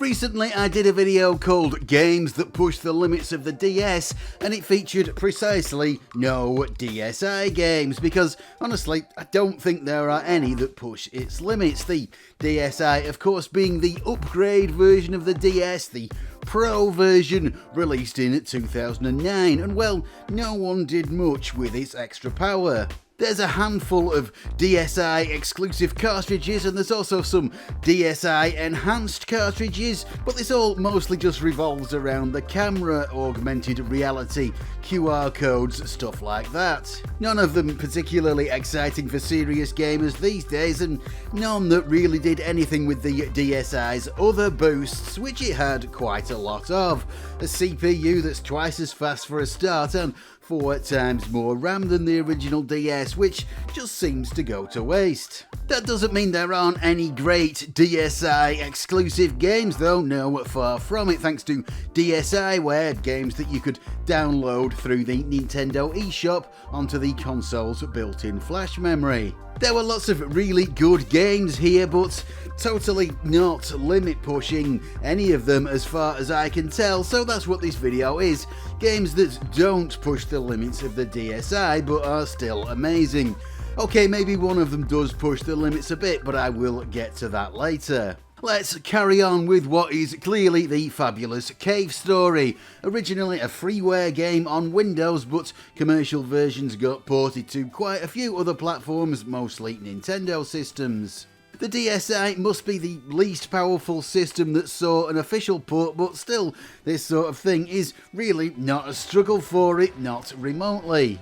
Recently I did a video called Games That Push the Limits of the DS, and it featured precisely no DSi games, because honestly I don't think there are any that push its limits. The DSi of course being the upgrade version of the DS, the Pro version released in 2009, and well, no one did much with its extra power. There's a handful of DSi exclusive cartridges, and there's also some DSi enhanced cartridges, but this all mostly just revolves around the camera, augmented reality, QR codes, stuff like that. None of them particularly exciting for serious gamers these days, and none that really did anything with the DSi's other boosts, which it had quite a lot of. A CPU that's twice as fast for a start, and 4 times more RAM than the original DS, which just seems to go to waste. That doesn't mean there aren't any great DSi exclusive games though, no, far from it, thanks to DSiWare, games that you could download through the Nintendo eShop onto the console's built-in flash memory. There were lots of really good games here, but totally not limit pushing, any of them as far as I can tell, so that's what this video is. Games that don't push the limits of the DSi but are still amazing. Okay, maybe one of them does push the limits a bit, but I will get to that later. Let's carry on with what is clearly the fabulous Cave Story. Originally a freeware game on Windows, but commercial versions got ported to quite a few other platforms, mostly Nintendo systems. The DSi must be the least powerful system that saw an official port, but still, this sort of thing is really not a struggle for it, not remotely.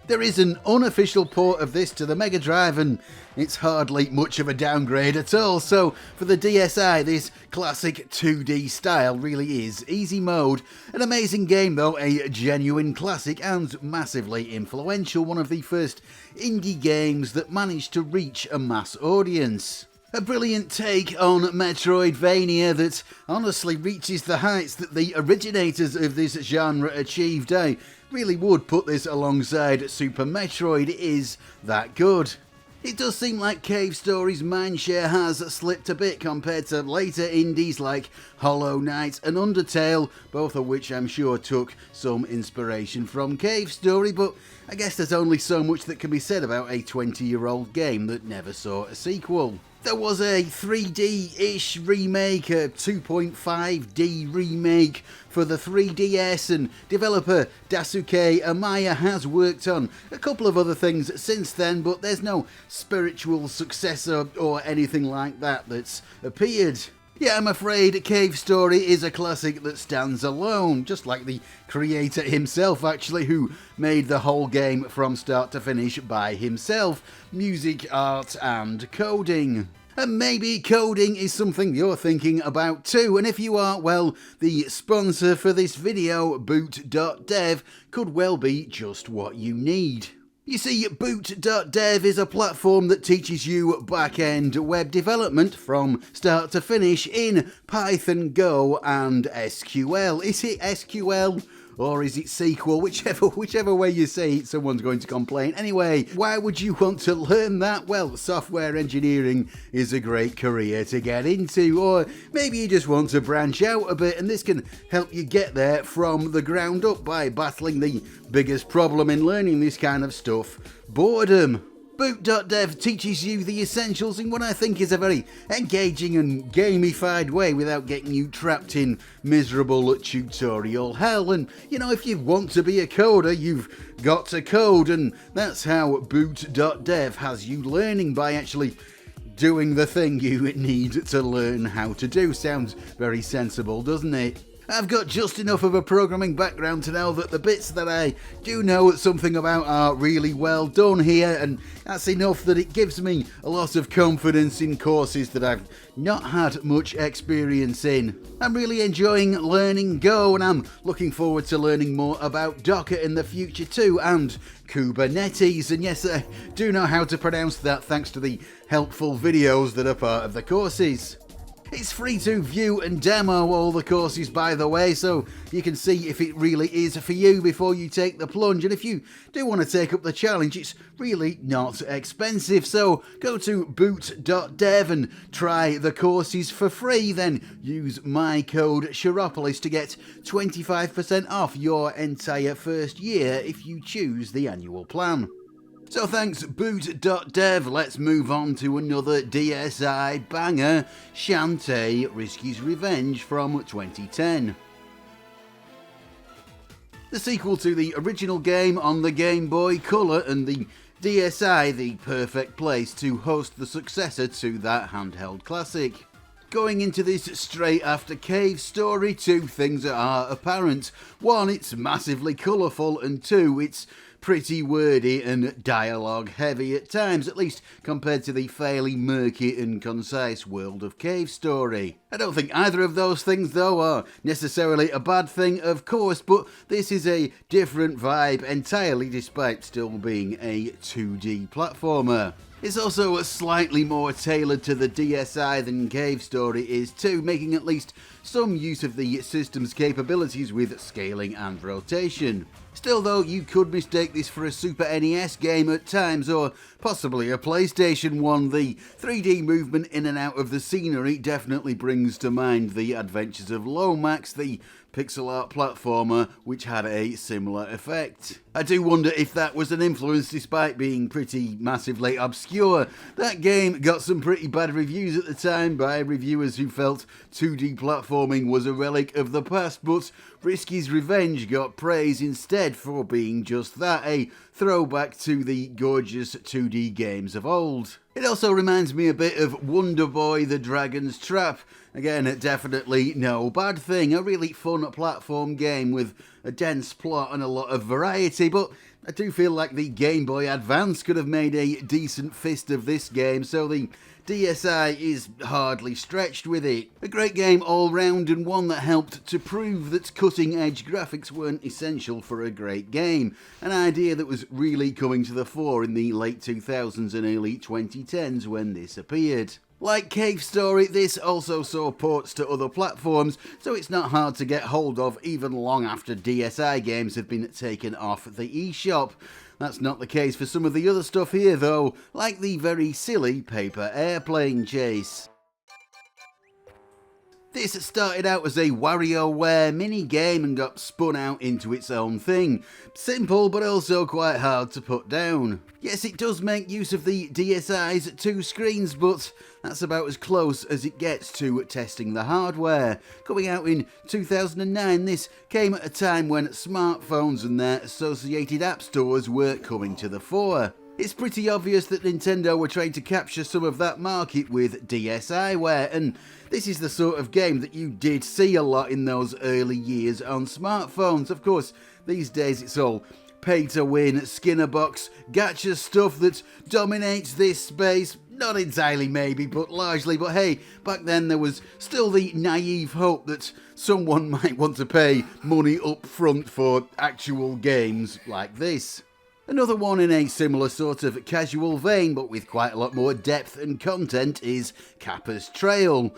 There is an unofficial port of this to the Mega Drive, and it's hardly much of a downgrade at all, so for the DSi this classic 2D style really is easy mode. An amazing game though, a genuine classic and massively influential, one of the first indie games that managed to reach a mass audience. A brilliant take on Metroidvania that honestly reaches the heights that the originators of this genre achieved. I really would put this alongside Super Metroid, it is that good. It does seem like Cave Story's mindshare has slipped a bit compared to later indies like Hollow Knight and Undertale, both of which I'm sure took some inspiration from Cave Story, but I guess there's only so much that can be said about a 20-year-old game that never saw a sequel. There was a 3D-ish remake, a 2.5D remake for the 3DS, and developer Daisuke Amaya has worked on a couple of other things since then, but there's no spiritual successor or anything like that that's appeared. Yeah, I'm afraid Cave Story is a classic that stands alone, just like the creator himself actually, who made the whole game from start to finish by himself. Music, art and coding. And maybe coding is something you're thinking about too, and if you are, well, the sponsor for this video, boot.dev, could well be just what you need. You see, boot.dev is a platform that teaches you back-end web development from start to finish in Python, Go and SQL. Is it SQL? Or is it SQL? Whichever way you say it, someone's going to complain. Anyway, why would you want to learn that? Well, software engineering is a great career to get into, or maybe you just want to branch out a bit, and this can help you get there from the ground up by battling the biggest problem in learning this kind of stuff: boredom. Boot.dev teaches you the essentials in what I think is a very engaging and gamified way without getting you trapped in miserable tutorial hell. And you know, if you want to be a coder, you've got to code, and that's how boot.dev has you learning by actually doing the thing you need to learn how to do. Sounds very sensible, doesn't it? I've got just enough of a programming background to know that the bits that I do know something about are really well done here, and that's enough that it gives me a lot of confidence in courses that I've not had much experience in. I'm really enjoying learning Go, and I'm looking forward to learning more about Docker in the future too, and Kubernetes, and yes, I do know how to pronounce that thanks to the helpful videos that are part of the courses. It's free to view and demo all the courses, by the way, so you can see if it really is for you before you take the plunge. And if you do want to take up the challenge, it's really not expensive. So go to boot.dev and try the courses for free. Then use my code Chiropolis to get 25% off your entire first year if you choose the annual plan. So thanks boot.dev, let's move on to another DSi banger, Shantae Risky's Revenge from 2010. The sequel to the original game on the Game Boy Color, and the DSi the perfect place to host the successor to that handheld classic. Going into this straight after Cave Story, two things are apparent. One, it's massively colourful, and two, it's pretty wordy and dialogue heavy at times, at least compared to the fairly murky and concise world of Cave Story. I don't think either of those things, though, are necessarily a bad thing, of course, but this is a different vibe entirely, despite still being a 2D platformer. It's also slightly more tailored to the DSi than Cave Story is too, making at least some use of the system's capabilities with scaling and rotation. Still though, you could mistake this for a Super NES game at times, or possibly a PlayStation one. The 3D movement in and out of the scenery definitely brings to mind the adventures of Lomax, the pixel art platformer, which had a similar effect. I do wonder if that was an influence, despite being pretty massively obscure. That game got some pretty bad reviews at the time by reviewers who felt 2D platforming was a relic of the past, but Risky's Revenge got praise instead for being just that, a throwback to the gorgeous 2D games of old. It also reminds me a bit of Wonder Boy the Dragon's Trap. Again, definitely no bad thing, a really fun platform game with a dense plot and a lot of variety, but I do feel like the Game Boy Advance could have made a decent fist of this game, so the DSi is hardly stretched with it. A great game all round, and one that helped to prove that cutting edge graphics weren't essential for a great game, an idea that was really coming to the fore in the late 2000s and early 2010s when this appeared. Like Cave Story, this also saw ports to other platforms, so it's not hard to get hold of even long after DSi games have been taken off the eShop. That's not the case for some of the other stuff here though, like the very silly Paper Airplane Chase. This started out as a WarioWare mini-game and got spun out into its own thing. Simple, but also quite hard to put down. Yes, it does make use of the DSi's two screens, but that's about as close as it gets to testing the hardware. Coming out in 2009, this came at a time when smartphones and their associated app stores were coming to the fore. It's pretty obvious that Nintendo were trying to capture some of that market with DSiWare, and this is the sort of game that you did see a lot in those early years on smartphones. Of course, these days it's all pay-to-win, Skinner box, gacha stuff that dominates this space. Not entirely maybe, but largely. But hey, back then there was still the naive hope that someone might want to pay money up front for actual games like this. Another one in a similar sort of casual vein, but with quite a lot more depth and content, is Kappa's Trail.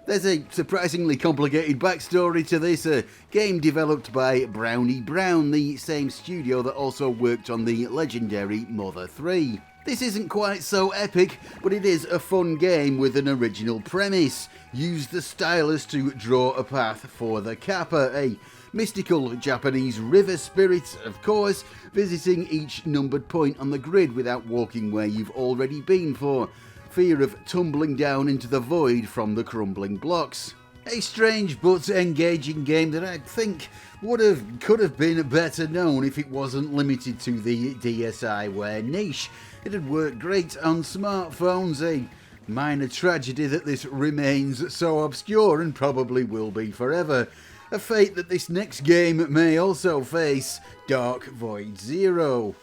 There's a surprisingly complicated backstory to this, a game developed by Brownie Brown, the same studio that also worked on the legendary Mother 3. This isn't quite so epic, but it is a fun game with an original premise. Use the stylus to draw a path for the Kappa, a mystical Japanese river spirit, of course, visiting each numbered point on the grid without walking where you've already been for fear of tumbling down into the void from the crumbling blocks. A strange but engaging game that I think could have been better known if it wasn't limited to the DSiWare niche. It had worked great on smartphones, a minor tragedy that this remains so obscure and probably will be forever. A fate that this next game may also face, Dark Void Zero.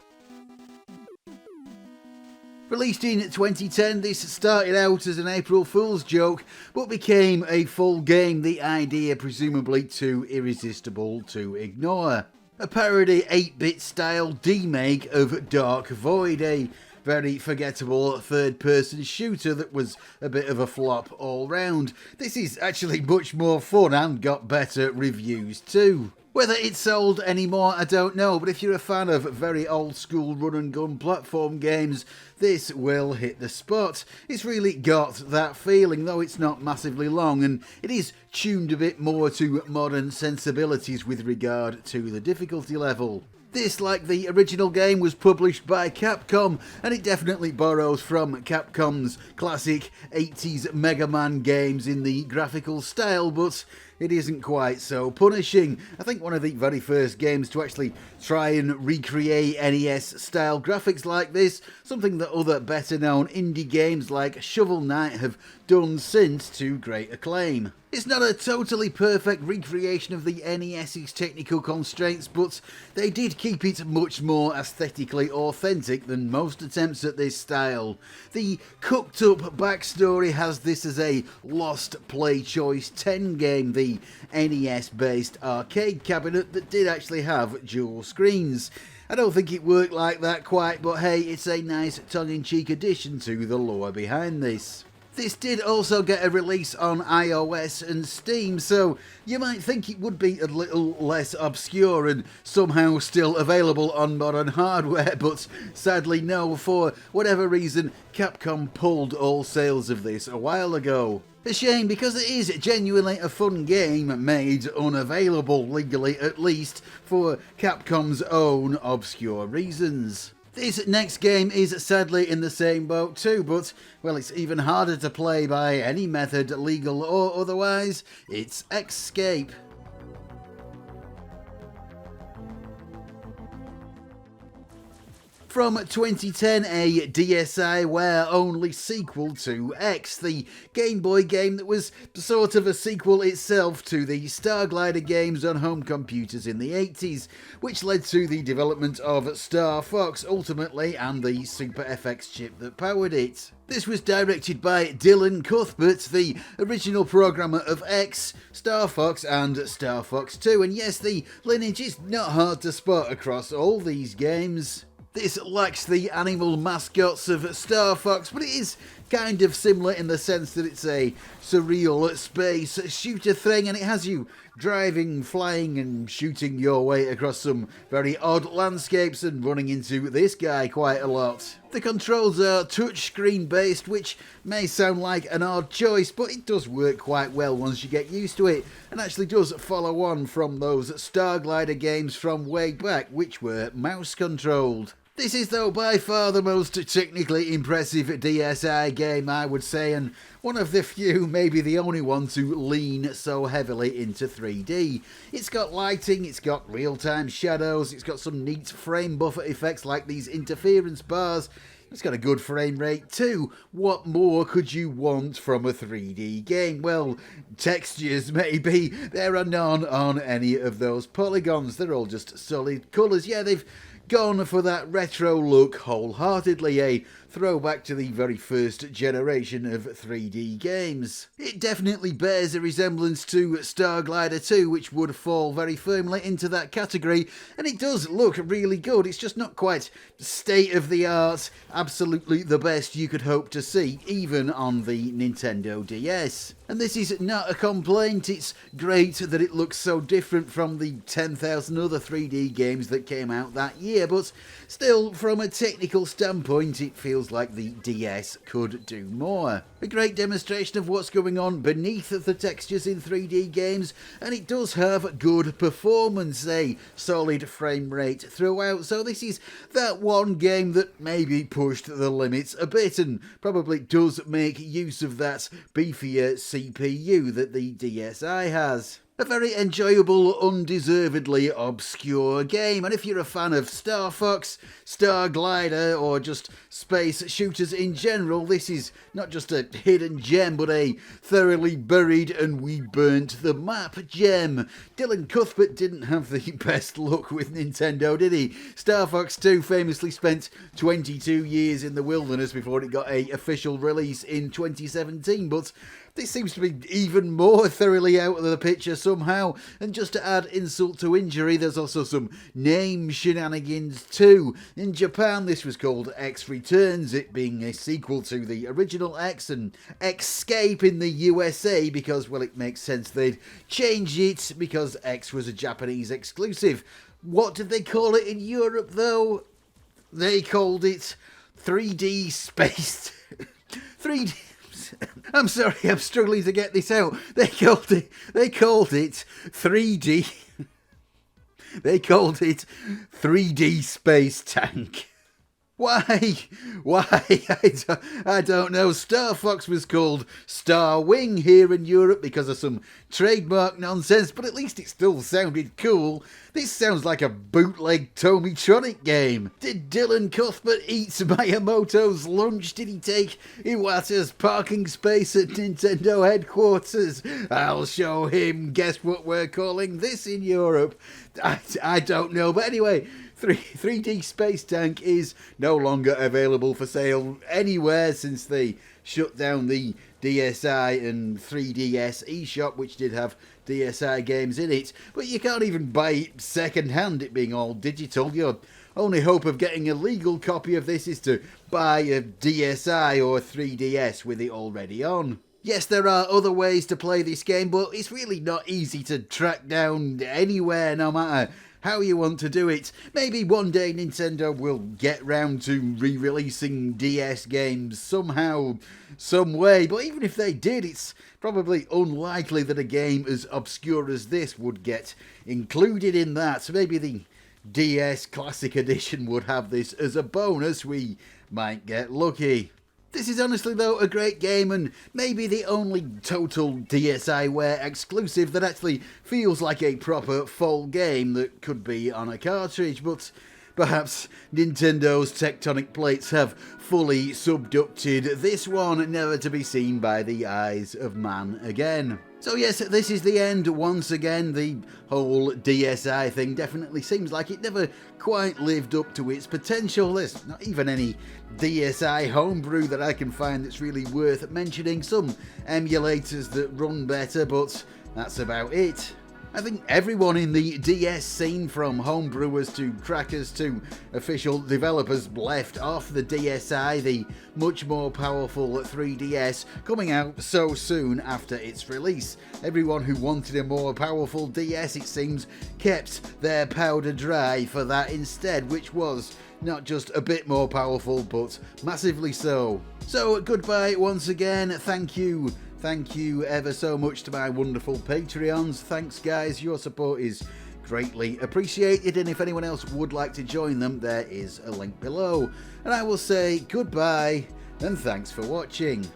Released in 2010, this started out as an April Fool's joke, but became a full game, the idea presumably too irresistible to ignore. A parody 8-bit style demake of Dark Void, a very forgettable third-person shooter that was a bit of a flop all round. This is actually much more fun and got better reviews too. Whether it sold anymore, I don't know, but if you're a fan of very old school run and gun platform games, this will hit the spot. It's really got that feeling, though it's not massively long, and it is tuned a bit more to modern sensibilities with regard to the difficulty level. This, like the original game, was published by Capcom, and it definitely borrows from Capcom's classic 80s Mega Man games in the graphical style, but it isn't quite so punishing. I think one of the very first games to actually try and recreate NES-style graphics like this, something that other better-known indie games like Shovel Knight have done since to great acclaim. It's not a totally perfect recreation of the NES's technical constraints, but they did keep it much more aesthetically authentic than most attempts at this style. The cooked-up backstory has this as a Lost Play Choice 10 game, the NES-based arcade cabinet that did actually have dual screens. I don't think it worked like that quite, but hey, it's a nice tongue-in-cheek addition to the lore behind this. This did also get a release on iOS and Steam, so you might think it would be a little less obscure and somehow still available on modern hardware, but sadly no, for whatever reason Capcom pulled all sales of this a while ago. A shame, because it is genuinely a fun game made unavailable, legally at least, for Capcom's own obscure reasons. This next game is sadly in the same boat too, but, well, it's even harder to play by any method, legal or otherwise. It's X-Scape. From 2010, a DSiWare-only sequel to X, the Game Boy game that was sort of a sequel itself to the Starglider games on home computers in the 80s, which led to the development of Star Fox ultimately and the Super FX chip that powered it. This was directed by Dylan Cuthbert, the original programmer of X, Star Fox and Star Fox 2, and yes, the lineage is not hard to spot across all these games. This lacks the animal mascots of Star Fox, but it is kind of similar in the sense that it's a surreal space shooter thing, and it has you driving, flying and shooting your way across some very odd landscapes and running into this guy quite a lot. The controls are touchscreen based, which may sound like an odd choice, but it does work quite well once you get used to it, and actually does follow on from those Starglider games from way back, which were mouse controlled. This is, though, by far the most technically impressive DSi game, I would say, and one of the few, maybe the only one, to lean so heavily into 3D. It's got lighting, it's got real-time shadows, it's got some neat frame buffer effects like these interference bars. It's got a good frame rate too. What more could you want from a 3D game? Well, textures maybe. There are none on any of those polygons. They're all just solid colours. Yeah, they've gone for that retro look wholeheartedly, a throwback to the very first generation of 3D games. It definitely bears a resemblance to Starglider 2, which would fall very firmly into that category, and it does look really good. It's just not quite state-of-the-art, absolutely the best you could hope to see, even on the Nintendo DS. And this is not a complaint, it's great that it looks so different from the 10,000 other 3D games that came out that year, but still, from a technical standpoint, it feels like the DS could do more. A great demonstration of what's going on beneath the textures in 3D games, and it does have good performance, a solid frame rate throughout, so this is that one game that maybe pushed the limits a bit, and probably does make use of that beefier CPU that the DSi has. A very enjoyable, undeservedly obscure game, and if you're a fan of Star Fox, Starglider, or just space shooters in general, this is not just a hidden gem, but a thoroughly buried and we burnt the map gem. Dylan Cuthbert didn't have the best luck with Nintendo, did he? Star Fox 2 famously spent 22 years in the wilderness before it got an official release in 2017, but this seems to be even more thoroughly out of the picture somehow. And just to add insult to injury, there's also some name shenanigans too. In Japan, this was called X Returns, it being a sequel to the original X, and X-Scape in the USA because, well, it makes sense they'd change it because X was a Japanese exclusive. What did they call it in Europe though? They called it 3D Space. 3D. I'm sorry, I'm struggling to get this out. They called it 3D. They called it 3D Space Tank. Why? I don't know. Star Fox was called Star Wing here in Europe because of some trademark nonsense, but at least it still sounded cool. This sounds like a bootleg Tomitronic game. Did Dylan Cuthbert eat Miyamoto's lunch? Did he take Iwata's parking space at Nintendo headquarters? I'll show him. Guess what we're calling this in Europe? I don't know, but anyway, 3D Space Tank is no longer available for sale anywhere since they shut down the DSi and 3DS eShop, which did have DSi games in it. But you can't even buy it second hand, it being all digital. Your only hope of getting a legal copy of this is to buy a DSi or 3DS with it already on. Yes, there are other ways to play this game, but it's really not easy to track down anywhere, no matter how you want to do it. Maybe one day Nintendo will get round to re-releasing DS games somehow, some way, but even if they did, it's probably unlikely that a game as obscure as this would get included in that. So maybe the DS Classic Edition would have this as a bonus. We might get lucky. This is honestly, though, a great game, and maybe the only total DSiWare exclusive that actually feels like a proper full game that could be on a cartridge, but perhaps Nintendo's tectonic plates have fully subducted this one, never to be seen by the eyes of man again. So yes, this is the end once again. The whole DSi thing definitely seems like it never quite lived up to its potential. There's not even any DSi homebrew that I can find that's really worth mentioning. Some emulators that run better, but that's about it. I think everyone in the DS scene, from homebrewers to crackers to official developers, left off the DSi, the much more powerful 3DS, coming out so soon after its release. Everyone who wanted a more powerful DS, it seems, kept their powder dry for that instead, which was not just a bit more powerful, but massively so. So goodbye once again. Thank you ever so much to my wonderful Patreons. Thanks guys, your support is greatly appreciated, and if anyone else would like to join them, there is a link below. And I will say goodbye and thanks for watching.